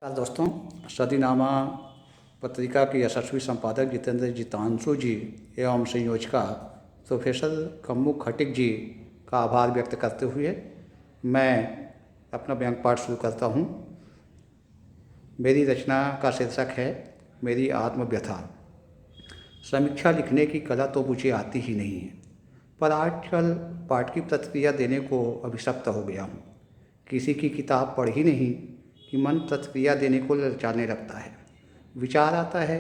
नमस्कार दोस्तों। सदीनामा पत्रिका के यशस्वी संपादक जितेंद्र जितांशु जी एवं संयोजका प्रोफेसर कम्मू खटिक जी का आभार व्यक्त करते हुए मैं अपना व्यंग पाठ शुरू करता हूँ। मेरी रचना का शीर्षक है मेरी आत्मव्यथा। समीक्षा लिखने की कला तो मुझे आती ही नहीं है, पर आजकल पाठ की प्रतिक्रिया देने को अभिशप्त हो गया हूँ। किसी की किताब पढ़ी नहीं कि मन प्रतिक्रिया देने को ललचाने लगता है। विचार आता है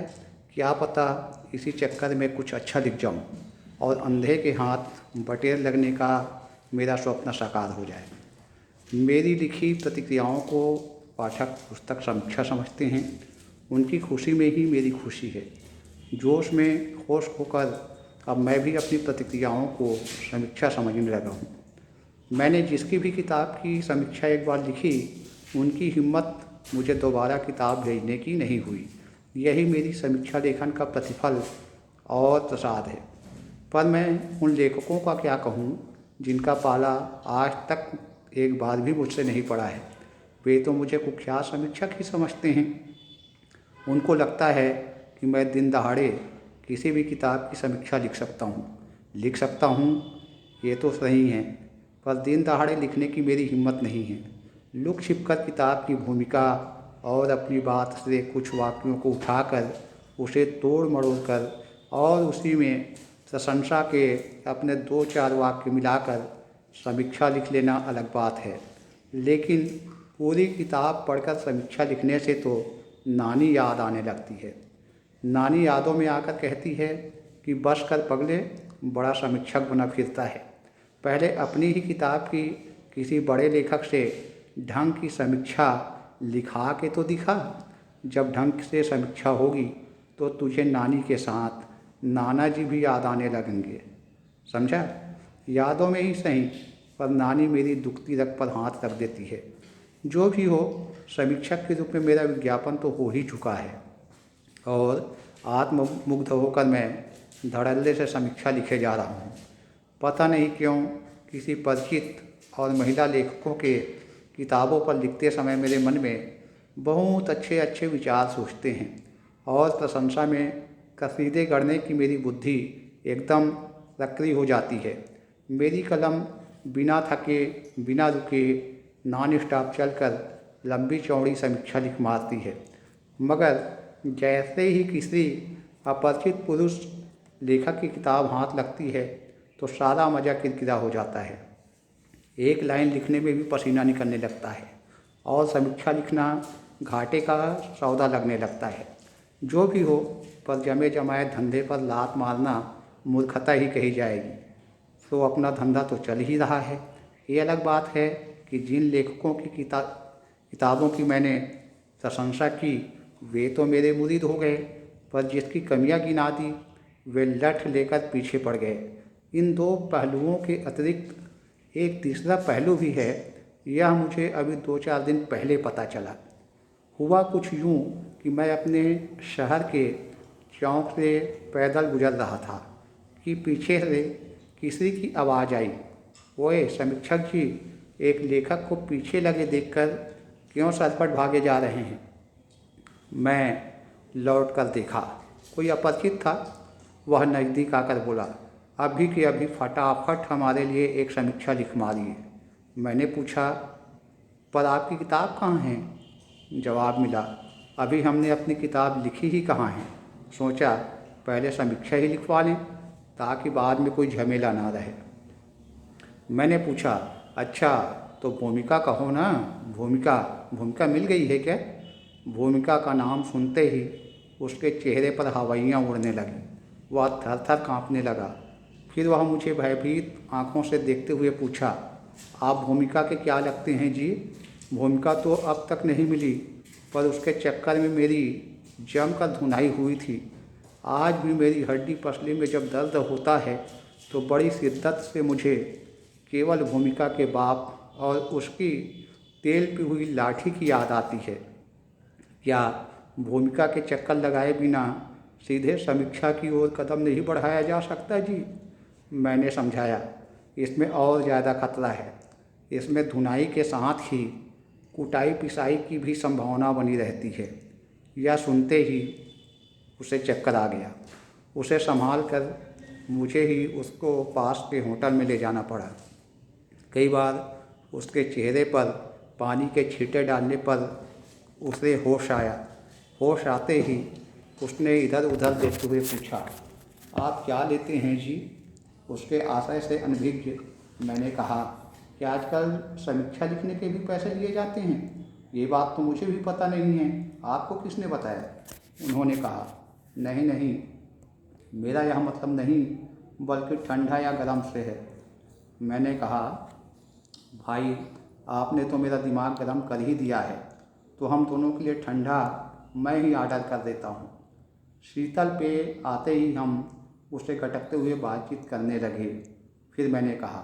क्या पता इसी चक्कर में कुछ अच्छा लिख जाऊं और अंधे के हाथ बटेर लगने का मेरा स्वप्न साकार हो जाए। मेरी लिखी प्रतिक्रियाओं को पाठक पुस्तक समीक्षा समझते हैं। उनकी खुशी में ही मेरी खुशी है। जोश में होश होकर अब मैं भी अपनी प्रतिक्रियाओं को समीक्षा समझने लगा हूँ। मैंने जिसकी भी किताब की समीक्षा एक बार लिखी, उनकी हिम्मत मुझे दोबारा किताब भेजने की नहीं हुई। यही मेरी समीक्षा लेखन का प्रतिफल और प्रसाद है। पर मैं उन लेखकों का क्या कहूँ जिनका पाला आज तक एक बार भी मुझसे नहीं पड़ा है। वे तो मुझे कुख्यात समीक्षक ही समझते हैं। उनको लगता है कि मैं दिन दहाड़े किसी भी किताब की समीक्षा लिख सकता हूँ, ये तो सही है, पर दिन दहाड़े लिखने की मेरी हिम्मत नहीं है। लुक छिपकर किताब की भूमिका और अपनी बात से कुछ वाक्यों को उठाकर उसे तोड़ मरोड़ कर और उसी में प्रशंसा के अपने 2-4 वाक्य मिलाकर समीक्षा लिख लेना अलग बात है। लेकिन पूरी किताब पढ़कर समीक्षा लिखने से तो नानी याद आने लगती है। नानी यादों में आकर कहती है कि बस कर पगले, बड़ा समीक्षक बना फिरता है। पहले अपनी ही किताब की किसी बड़े लेखक से ढंग की समीक्षा लिखा के तो दिखा। जब ढंग से समीक्षा होगी तो तुझे नानी के साथ नाना जी भी याद आने लगेंगे। समझा? यादों में ही सही, पर नानी मेरी दुखती रग पर हाथ रख देती है। जो भी हो, समीक्षक के रूप में मेरा विज्ञापन तो हो ही चुका है और आत्ममुग्ध होकर मैं धड़ल्ले से समीक्षा लिखे जा रहा हूँ। पता नहीं क्यों किसी परिचित और महिला लेखकों के किताबों पर लिखते समय मेरे मन में बहुत अच्छे अच्छे विचार सूझते हैं और प्रशंसा में कसीदे गढ़ने की मेरी बुद्धि एकदम सक्रिय हो जाती है। मेरी कलम बिना थके बिना रुके नॉन स्टॉप चलकर लंबी चौड़ी समीक्षा लिख मारती है। मगर जैसे ही किसी अपरिचित पुरुष लेखक की किताब हाथ लगती है तो सारा मज़ा किरकिरा हो जाता है। एक लाइन लिखने में भी पसीना निकलने लगता है और समीक्षा लिखना घाटे का सौदा लगने लगता है। जो भी हो, पर जमे जमाए धंधे पर लात मारना मूर्खता ही कही जाएगी। तो अपना धंधा तो चल ही रहा है। ये अलग बात है कि जिन लेखकों की किताबों की मैंने प्रशंसा की वे तो मेरे मुरीद हो गए, पर जिसकी कमियां गिना दी वे लठ लेकर पीछे पड़ गए। इन दो पहलुओं के अतिरिक्त एक तीसरा पहलू भी है। यह मुझे अभी 2-4 दिन पहले पता चला। हुआ कुछ यूँ कि मैं अपने शहर के चौक से पैदल गुजर रहा था कि पीछे से किसी की आवाज़ आई, ओए समीक्षक जी, एक लेखक को पीछे लगे देखकर क्यों सरपट भागे जा रहे हैं। मैं लौट कर देखा, कोई अपरिचित था। वह नज़दीक आकर बोला, अभी के अभी फटाफट हमारे लिए एक समीक्षा लिख मारिए। मैंने पूछा, पर आपकी किताब कहाँ है? जवाब मिला, अभी हमने अपनी किताब लिखी ही कहाँ है। सोचा पहले समीक्षा ही लिखवा लें ताकि बाद में कोई झमेला ना रहे। मैंने पूछा, अच्छा तो भूमिका कहो ना। भूमिका मिल गई है क्या? भूमिका का नाम सुनते ही उसके चेहरे पर हवाइयाँ उड़ने लगीं। वह थर थर काँपने लगा। फिर वह मुझे भयभीत आँखों से देखते हुए पूछा, आप भूमिका के क्या लगते हैं जी? भूमिका तो अब तक नहीं मिली, पर उसके चक्कर में मेरी जमकर धुनाई हुई थी। आज भी मेरी हड्डी पसली में जब दर्द होता है तो बड़ी शिद्दत से मुझे केवल भूमिका के बाप और उसकी तेल पी हुई लाठी की याद आती है। क्या भूमिका के चक्कर लगाए बिना सीधे समीक्षा की ओर कदम नहीं बढ़ाया जा सकता जी? मैंने समझाया, इसमें और ज़्यादा खतरा है। इसमें धुनाई के साथ ही कुटाई पिसाई की भी संभावना बनी रहती है। यह सुनते ही उसे चक्कर आ गया। उसे संभाल कर मुझे ही उसको पास के होटल में ले जाना पड़ा। कई बार उसके चेहरे पर पानी के छींटे डालने पर उसे होश आया। होश आते ही उसने इधर उधर देखते हुए पूछा, आप क्या लेते हैं जी? उसके आशय से अनभिज्ञ मैंने कहा कि आजकल समीक्षा लिखने के भी पैसे लिए जाते हैं। ये बात तो मुझे भी पता नहीं है, आपको किसने बताया? उन्होंने कहा, नहीं नहीं, मेरा यह मतलब नहीं, बल्कि ठंडा या गर्म से है। मैंने कहा, भाई आपने तो मेरा दिमाग गर्म कर ही दिया है, तो हम दोनों के लिए ठंडा मैं ही ऑर्डर कर देता हूँ। शीतल पे आते ही हम उससे गटकते हुए बातचीत करने लगे। फिर मैंने कहा,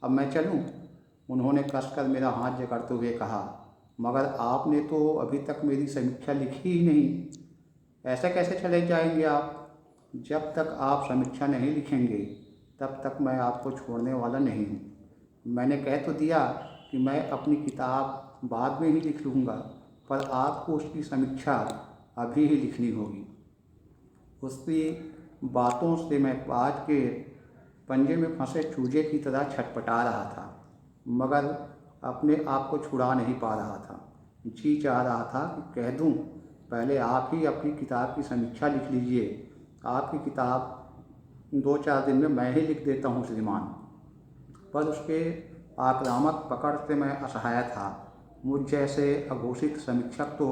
अब मैं चलूँ? उन्होंने कसकर मेरा हाथ जकड़ते हुए कहा, मगर आपने तो अभी तक मेरी समीक्षा लिखी ही नहीं। ऐसे कैसे चले जाएंगे आप? जब तक आप समीक्षा नहीं लिखेंगे तब तक मैं आपको छोड़ने वाला नहीं हूँ। मैंने कह तो दिया कि मैं अपनी किताब बाद में ही लिख लूँगा, पर आपको उसकी समीक्षा अभी ही लिखनी होगी। उसकी बातों से मैं आज के पंजे में फंसे चूजे की तरह छटपटा रहा था, मगर अपने आप को छुड़ा नहीं पा रहा था। जी चाह रहा था कि कह दूं, पहले आप ही अपनी किताब की समीक्षा लिख लीजिए। आपकी किताब 2-4 दिन में मैं ही लिख देता हूँ श्रीमान। पर उसके आक्रामक पकड़ से मैं असहाय था। मुझ जैसे अघोषित समीक्षक तो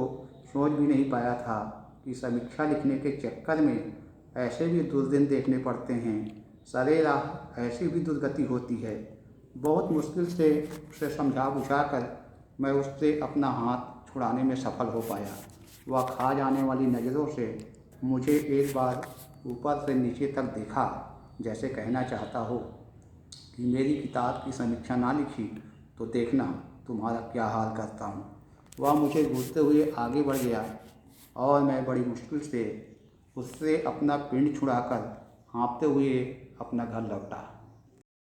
सोच भी नहीं पाया था कि समीक्षा लिखने के चक्कर में ऐसे भी दुर्दिन देखने पड़ते हैं, सरेराह ऐसी भी दुर्गति होती है। बहुत मुश्किल से उसे समझा बुझा कर मैं उससे अपना हाथ छुड़ाने में सफल हो पाया। वह खा जाने वाली नज़रों से मुझे एक बार ऊपर से नीचे तक देखा, जैसे कहना चाहता हो कि मेरी किताब की समीक्षा ना लिखी तो देखना तुम्हारा क्या हाल करता हूँ। वह मुझे घूरते हुए आगे बढ़ गया और मैं बड़ी मुश्किल से उससे अपना पिंड छुड़ाकर हाँफते हुए अपना घर लौटा।